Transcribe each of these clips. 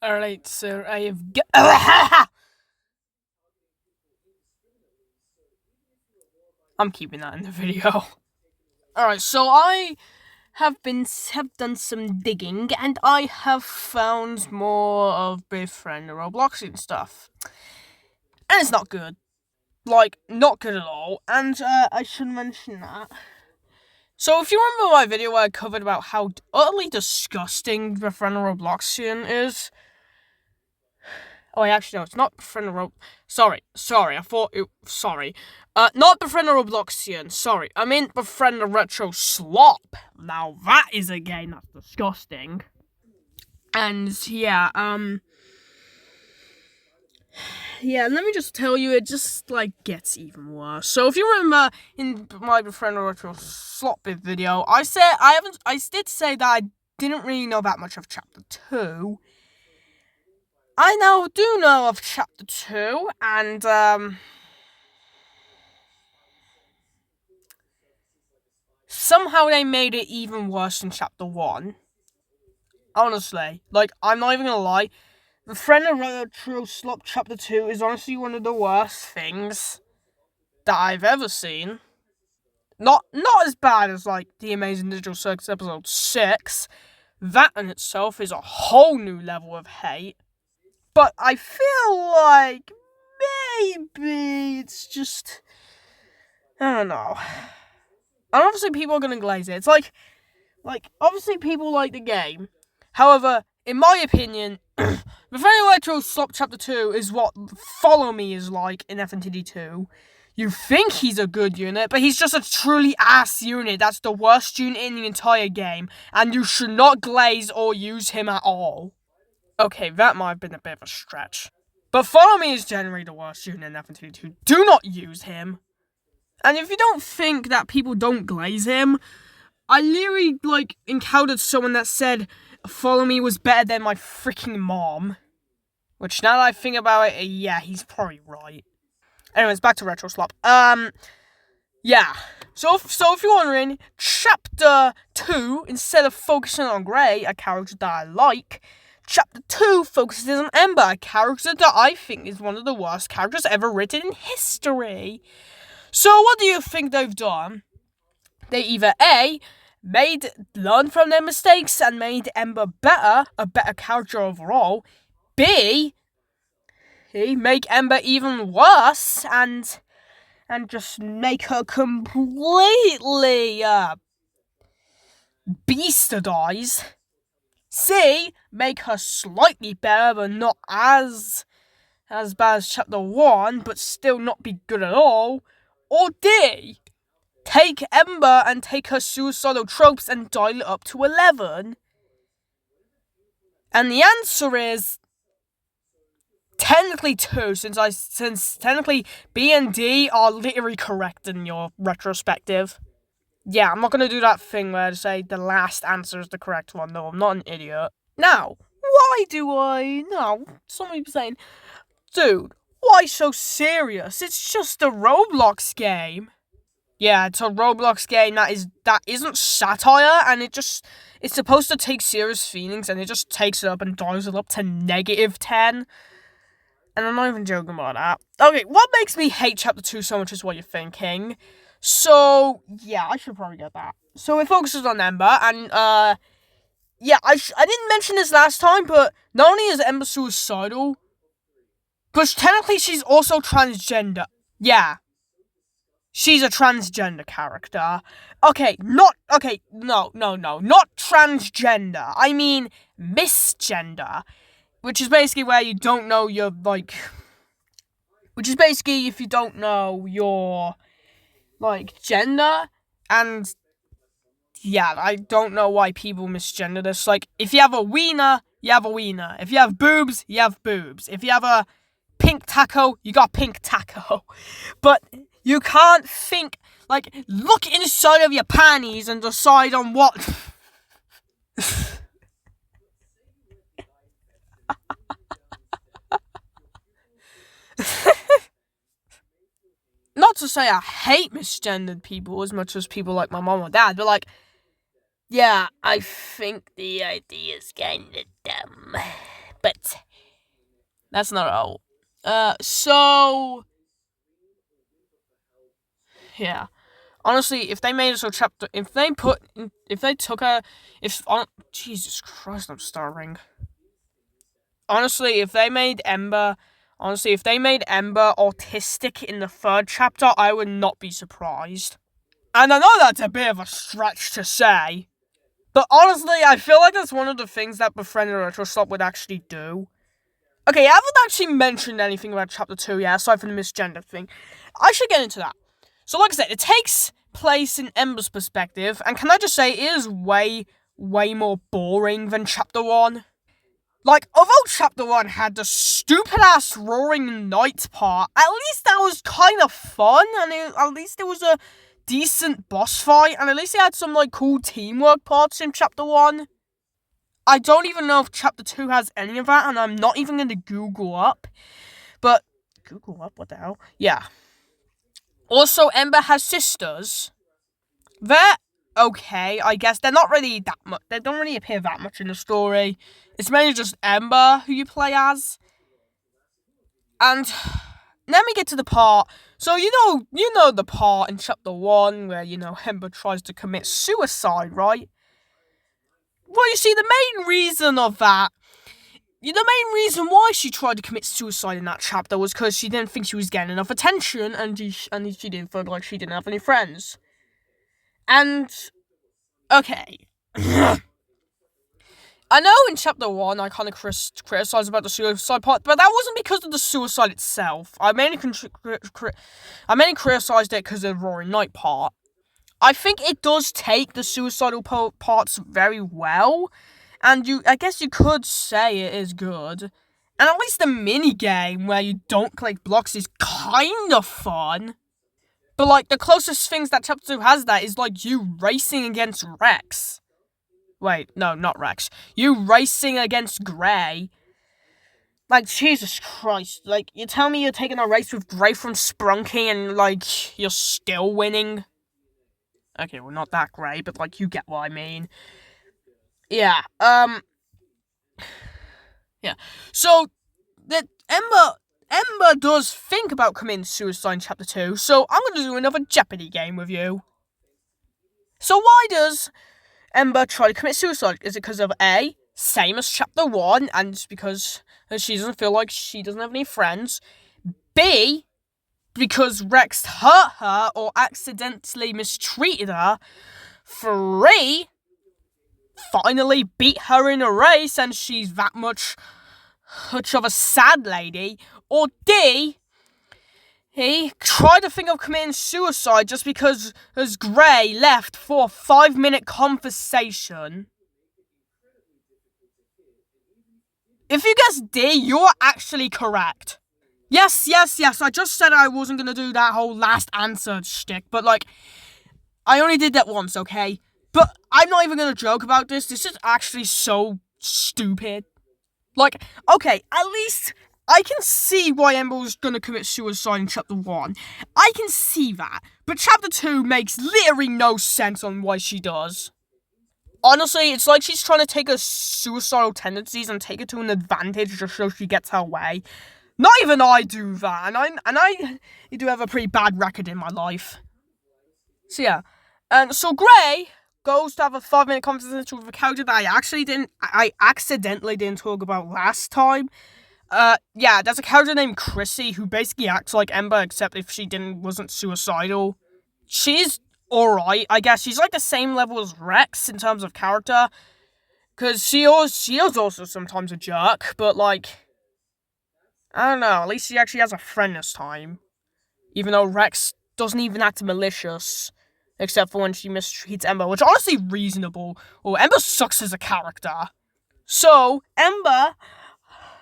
Alright, so I have got. I'm keeping that in the video. Alright, so I have done some digging, and I have found more of Befriend and Robloxian stuff. And it's not good. Like, not good at all. And I should mention that. So if you remember my video where I covered about how utterly disgusting Befriend and Robloxian is. Oh, actually, no, it's not Befriend and Sorry, I thought it. Sorry. Not Befriend and Robloxian. Sorry, I meant Befriend and retroslop. Now that is a game that's disgusting. And yeah, yeah, let me just tell you, it just, gets even worse. So, if you remember in my Befriend and retroslop video, I did say that I didn't really know that much of Chapter 2. I now do know of Chapter 2, and, somehow they made it even worse than Chapter 1. Honestly, I'm not even gonna lie, Befriend and retroslop Chapter 2 is honestly one of the worst things that I've ever seen. Not as bad as, The Amazing Digital Circus Episode 6. That in itself is a whole new level of hate. But I feel like maybe it's just, I don't know. And obviously people are gonna glaze it. It's obviously people like the game. However, in my opinion, Befriend and retroslop Chapter 2 is what Follow Me is like in FNTD 2. You think he's a good unit, but he's just a truly ass unit. That's the worst unit in the entire game, and you should not glaze or use him at all. Okay, that might have been a bit of a stretch. But Follow Me is generally the worst unit in FNTD 2. Do not use him. And if you don't think that people don't glaze him, I literally, encountered someone that said Follow Me was better than my freaking mom. Which, now that I think about it, yeah, he's probably right. Anyways, back to retroslop. Yeah. So if you're wondering, Chapter 2, instead of focusing on Grey, a character that I like, Chapter 2 focuses on Ember, a character that I think is one of the worst characters ever written in history. So what do you think they've done? They either A, learned from their mistakes and made Ember better, a better character overall. B, make Ember even worse and just make her completely beastadize. C, make her slightly better but not as bad as Chapter 1, but still not be good at all. Or D, take Ember and take her suicidal tropes and dial it up to 11. And the answer is technically 2, since technically B and D are literally correct in your retrospective. Yeah, I'm not gonna do that thing where I say the last answer is the correct one, though. I'm not an idiot. Now, why do I? No, some people saying, dude, why so serious? It's just a Roblox game. Yeah, it's a Roblox game that isn't satire, and it's supposed to take serious feelings, and it just takes it up and dials it up to -10. And I'm not even joking about that. Okay, what makes me hate Chapter 2 so much is what you're thinking. So, yeah, I should probably get that. So it focuses on Ember, and, yeah, I didn't mention this last time, but not only is Ember suicidal, but technically she's also transgender. Yeah. She's a transgender character. No, not transgender. I mean, misgender. Which is basically where you don't know your, which is basically if you don't know your, gender, and, yeah, I don't know why people misgender this. If you have a wiener, you have a wiener. If you have boobs, you have boobs. If you have a pink taco, you got pink taco. But you can't think, look inside of your panties and decide on what... Not to say I hate misgendered people as much as people like my mom or dad, but, yeah, I think the idea is kinda dumb. But That's not all. So yeah. Honestly, if they made it so chapter, if they took a, Jesus Christ, I'm starving. Honestly, if they made Ember autistic in the third chapter, I would not be surprised. And I know that's a bit of a stretch to say, but honestly, I feel like that's one of the things that Befriend and retroslop would actually do. Okay, I haven't actually mentioned anything about chapter 2 yet, aside from the misgender thing. I should get into that. So, like I said, it takes place in Ember's perspective, and can I just say, it is way, way more boring than chapter 1. Like, although chapter 1 had the stupid-ass roaring night part, at least that was kind of fun, and at least it was a decent boss fight, and at least it had some, like, cool teamwork parts in chapter 1. I don't even know if chapter 2 has any of that, and I'm not even going to Google up. But, Google up? What the hell? Yeah. Also, Ember has sisters. They're okay, I guess. They're not really that much. They don't really appear that much in the story. It's mainly just Ember who you play as. And let me get to the part. So, you know the part in chapter 1 where, Ember tries to commit suicide, right? Well, you see, the main reason why she tried to commit suicide in that chapter was because she didn't think she was getting enough attention, and she didn't feel like she didn't have any friends. And, okay. I know in chapter 1 I kind of criticized about the suicide part, but that wasn't because of the suicide itself. I mainly criticized it because of the Roaring Night part. I think it does take the suicidal parts very well, and I guess you could say it is good. And at least the mini-game where you don't collect blocks is kind of fun. But, like, the closest things that chapter 2 has that is, like, you racing against Rex. Wait, no, not Rex. You racing against Grey. Like, Jesus Christ. Like, you tell me you're taking a race with Grey from Sprunky and, like, you're still winning? Okay, well, not that Grey, but, like, you get what I mean. Yeah, yeah. So, that Ember does think about committing suicide in chapter 2, so I'm gonna do another Jeopardy game with you. So why does Ember try to commit suicide? Is it because of A, same as chapter 1, and it's because she doesn't feel like she doesn't have any friends? B, because Rex hurt her or accidentally mistreated her? 3, finally beat her in a race and she's that much of a sad lady? Or D, he tried to think of committing suicide just because Grey left for a 5-minute conversation? If you guess D, you're actually correct. Yes, I just said I wasn't gonna do that whole last answer shtick, but, like, I only did that once, okay? But I'm not even gonna joke about this. This is actually so stupid. Like, okay, at least I can see why Ember was gonna commit suicide in chapter 1. I can see that. But chapter 2 makes literally no sense on why she does. Honestly, it's like she's trying to take her suicidal tendencies and take it to an advantage just so she gets her way. Not even I do that, and I do have a pretty bad record in my life. So yeah, and so Grey goes to have a 5-minute conversation with a character that I accidentally didn't talk about last time. Yeah, there's a character named Chrissy who basically acts like Ember, except if she wasn't suicidal. She's alright, I guess. She's like the same level as Rex in terms of character, because she is also sometimes a jerk, but, like, I don't know, at least she actually has a friend this time. Even though Rex doesn't even act malicious, except for when she mistreats Ember, which is honestly reasonable. Well, Ember sucks as a character. So, Ember,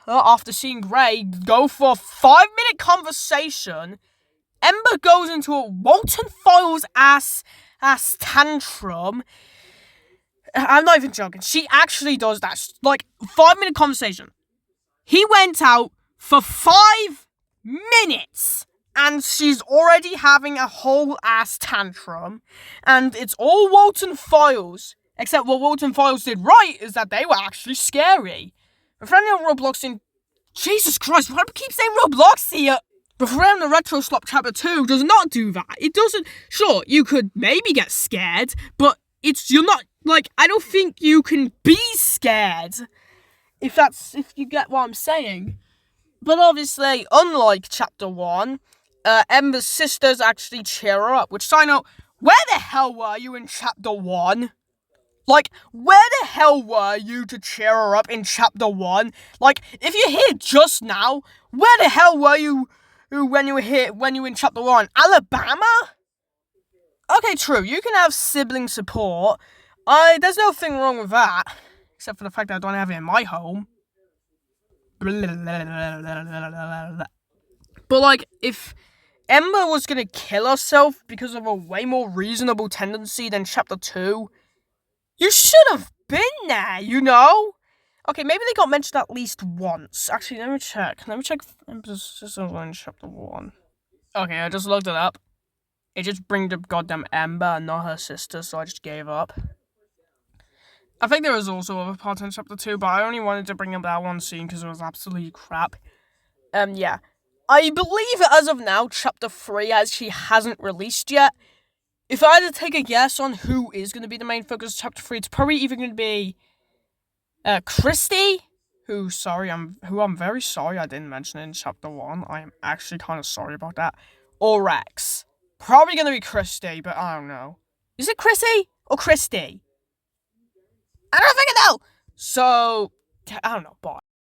after seeing Grey go for a 5-minute conversation, Ember goes into a Walton Files ass tantrum. I'm not even joking. She actually does that. Like, 5-minute conversation. He went out for 5 minutes, and she's already having a whole ass tantrum, and it's all Walton Files, except what Walton Files did right is that they were actually scary. My friend on Roblox Jesus Christ, why do I keep saying Roblox here? Befriend the retroslop chapter 2 does not do that. It doesn't. Sure, you could maybe get scared, but you're not, like, I don't think you can be scared. If you get what I'm saying. But obviously, unlike chapter 1, Ember's sisters actually cheer her up, which, side note, where the hell were you in chapter 1? Like, where the hell were you to cheer her up in chapter 1? Like, if you're here just now, where the hell were you when you were in chapter 1? Alabama? Okay, true, you can have sibling support. There's nothing wrong with that. Except for the fact that I don't have it in my home. But, like, if Ember was gonna kill herself because of a way more reasonable tendency than chapter 2, you should have been there, you know? Okay, maybe they got mentioned at least once. Actually, let me check. If Ember's sister was in chapter 1. Okay, I just looked it up. It just brings up goddamn Ember and not her sister, so I just gave up. I think there was also other parts in chapter 2, but I only wanted to bring up that one scene because it was absolutely crap. Yeah. I believe as of now, chapter 3 actually hasn't released yet. If I had to take a guess on who is going to be the main focus of chapter 3, it's probably either going to be Christy, who I'm very sorry I didn't mention in chapter 1. I am actually kind of sorry about that. Or Rex. Probably going to be Christy, but I don't know. Is it Chrissy or Christy? I don't think I know. So, I don't know, bye.